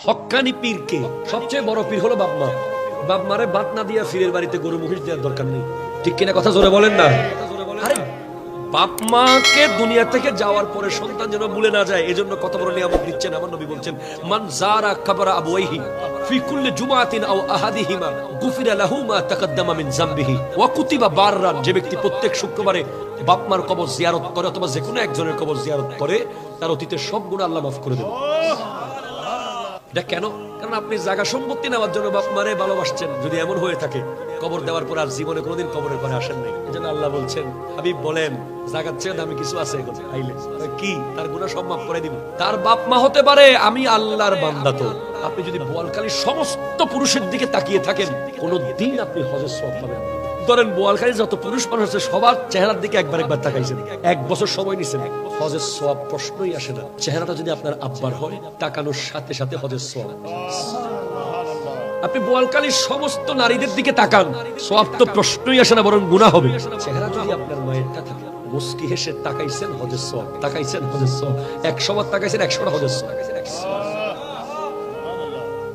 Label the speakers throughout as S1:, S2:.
S1: হক্কানি পীরকে সবচেয়ে বড় পীর হলো বাপ মা। বাপ মারে বাত না দিয়া ফিরের বাড়িতে গরু মহিষ দেওয়ার দরকার নেই। ঠিক কিনা কথা জোরে বলেন না? আরে বাপ মাকে দুনিয়া থেকে যাওয়ার পরে সন্তান যেন ভুলে না যায়, এজন্য কত বড় নিয়ামত দিচ্ছেন। আমার নবী বলছেন, মান যারা কবরা আবওয়াইহি ফি কুল্লি জুমাতিন আও আহাদিহিমা গুফিরা লাহু মা তাকদ্দামা মিন যামবিহি ওয়া কুতিবা বাররান। যে ব্যক্তি প্রত্যেক শুক্রবারে বাপ মার কবর জিয়ারত করে অথবা যে কোনো একজনের কবর জিয়ারত করে, তার অতীতের সব গুনাহ আল্লাহ মাফ করে দেবেন। এটা কেন? কারণ আপনি জায়গা সম্পত্তি নেওয়ার জন্য বাপ মারে ভালোবাসছেন। যদি এমন হয়ে থাকে কবর দেওয়ার পর আর জীবনে কোনোদিন কবরের পরে আসেন নাই, এজন্য আল্লাহ বলছেন, হাবিব বলেন জায়গার চেয়ে দামি কিছু আছে আইলে কি তার গুনাহ সব মাফ করে দিব। তার বাপ মা হতে পারে আমি আল্লাহর বান্দা। তো আপনি যদি বোয়ালখালীর সমস্ত পুরুষের দিকে তাকিয়ে থাকেন, কোনদিন আপনি হজের সওয়াব পাবেন না। ধরেন বোয়ালখালীর যত পুরুষ মানুষ আছে সবার চেহারার দিকে একবার তাকাইছেন, এক বছর সময় নিছেন, হজের সওয়াব প্রশ্নই আসে না। চেহারাটা যদি আপনার আব্বার হয়, তাকানোর সাথে সাথে হজের সওয়াব। আপনি বোয়ালখালীর সমস্ত নারীদের দিকে তাকান, সওয়াব তো প্রশ্নই আসে না, বরং গুনাহ হবে। চেহারা যদি আপনার মায়েরটা থাকে, মুস্কি হেসে তাকাইছেন, হজের সওয়াব। তাকাইছেন, হজের সওয়াব। 100 বার তাকাইছেন, 100টা হজের সওয়াব।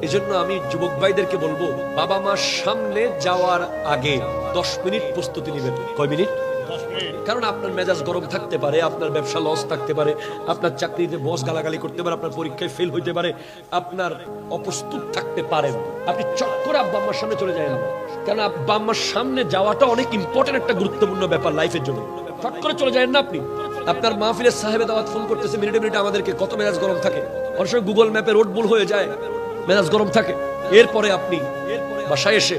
S1: এজন্য আমি যুবক ভাইদেরকে বলবো, বাবা মার সামনে যাওয়ার আগে 10 মিনিট প্রস্তুতি নেবেন। কয় মিনিট? 10 মিনিট। কারণ আপনার মেজাজ গরম থাকতে পারে, আপনার ব্যবসা লস থাকতে পারে, আপনার চাকরিতে বস গালাগালি করতে পারে, আপনার পরীক্ষায় ফেল হইতে পারে, আপনার অপ্রস্তুত থাকতে পারেন। আপনি চট করে আব্বা আম্মার সামনে চলে যাবেন, কারণ আব্বা আম্মার সামনে যাওয়াটা অনেক ইম্পর্টেন্ট একটা গুরুত্বপূর্ণ ব্যাপার লাইফের জন্য। চট করে চলে যাবেন না আপনি। আপনার মাহফিলের সাহেবে দাওয়াত ফোন করতেছে মিনিটে মিনিটে, আমাদেরকে কত মেজাজ গরম থাকে। অনেক সময় গুগল ম্যাপে রোড ভুল হয়ে যায়, মেজাজ গরম থাকে। এরপরে আপনি বাসায় এসে,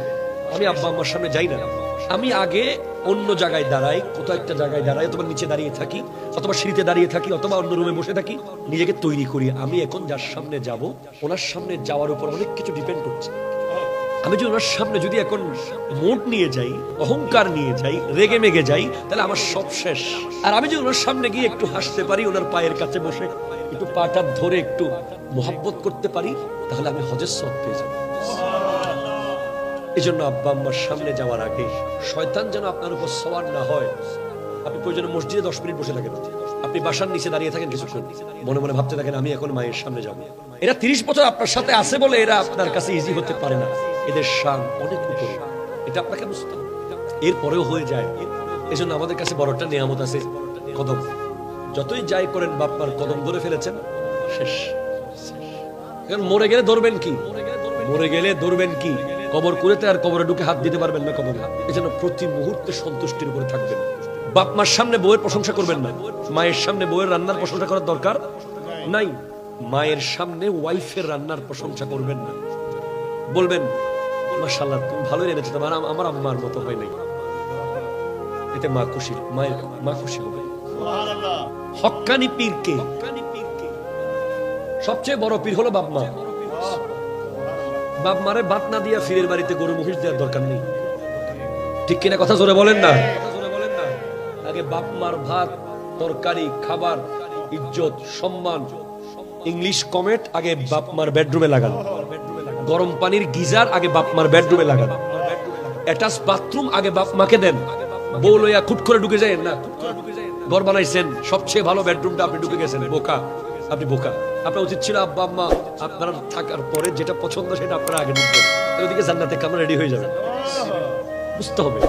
S1: আমি আব্বা আম্মার সামনে যাই না, আমি আগে অন্য জায়গায় দাঁড়াই, কোথাও একটা জায়গায় দাঁড়াই, অথবা নিচে দাঁড়িয়ে থাকি, অথবা সিঁড়িতে দাঁড়িয়ে থাকি, অথবা অন্য রুমে বসে থাকি, নিজেকে তৈরি করি। আমি এখন যার সামনে যাব, ওনার সামনে যাওয়ার উপর অনেক কিছু ডিপেন্ড করছে। আমি যদি ওনার সামনে যদি এখন মুড নিয়ে যাই, অহংকার নিয়ে যাই, রেগে মেগে যাই, তাহলে আমার সব শেষ। আর আমি যদি ওনার সামনে গিয়ে একটু হাসতে পারি, ওনার পায়ের কাছে বসে একটু পাটা ধরে একটু মোহাব্বত করতে পারি, তাহলে আমি হজের সওয়াব পেয়ে যাব। এই জন্য আব্বা আম্মার সামনে যাওয়ার আগে শয়তান যেন আপনার উপর সওয়ার না হয়। আপনি প্রয়োজনে মসজিদে 10 মিনিট বসে থাকেন, আপনি বাসার নিচে দাঁড়িয়ে থাকেন কিছুক্ষণ, মনে মনে ভাবতে থাকেন আমি এখন মায়ের সামনে যাব। এরা 30 বছর আপনার সাথে আছে বলে এরা আপনার কাছে ইজি হতে পারে না, এদের শান অনেক উপরে, এটা আপনাকে বুঝতে হবে। এরপরেও হয়ে যায়। এই জন্য আমাদের কাছে বড় একটা নিয়ামত আছে, কদম। যতই যাই করেন বাপ মার কদম ধরে ফেলেছেন, শেষ। এখন মরে গেলে ধরবেন কি? মরে গেলে ধরবেন কি? কবর কুড়েতে আর কবরে ঢুকে হাত দিতে পারবেন না কবরে। এই জন্য প্রতি মুহূর্তে সন্তুষ্টির উপরে থাকবেন। বাপ মার সামনে বউয়ের প্রশংসা করবেন না, মায়ের সামনে বউয়ের রান্নার প্রশংসা করার দরকার নাই। মায়ের সামনে ওয়াইফের রান্নার প্রশংসা করবেন না, বলবেন মাশাআল্লাহ তুমি ভালোই এনেছো, তোমার আমার আম্মার মতো হয় নাই। এতে মা খুশি, মায়ের মা খুশি হবে। হক্কানি পীরকে সবচেয়ে বড় পীর হলো বাপ মা। বাপ মারে বাত না দিয়া ফিরের বাড়িতে গরু মহিষ দেওয়ার দরকার নেই। ঠিক কিনা কথা জোরে বলেন না? আগে বাপ মার ভাত, তরকারি, খাবার, ইজ্জত, সম্মান, ইংলিশ কমেট আগে বাপ মার বেডরুমে লাগান। গরম পানির গিজার আগে বাপ মার বেডরুমে লাগান। অ্যাটাচ বাথরুম আগে বাপ মাকে দেন। বউ লইয়া খুট করে ঢুকে যায় না। ঘর বানাইছেন, সবচেয়ে ভালো বেডরুমটা আপনি ঢুকে গেছেন, বোকা। আপনি বোকা। আপনার উচিত ছিল আব্বা আম্মা আপনারা থাকার পরে যেটা পছন্দ সেটা আপনারা আগে ঢুকবেন, ওদিকে জান্নাতে কামরা রেডি হয়ে যাবেন। বুঝতে হবে।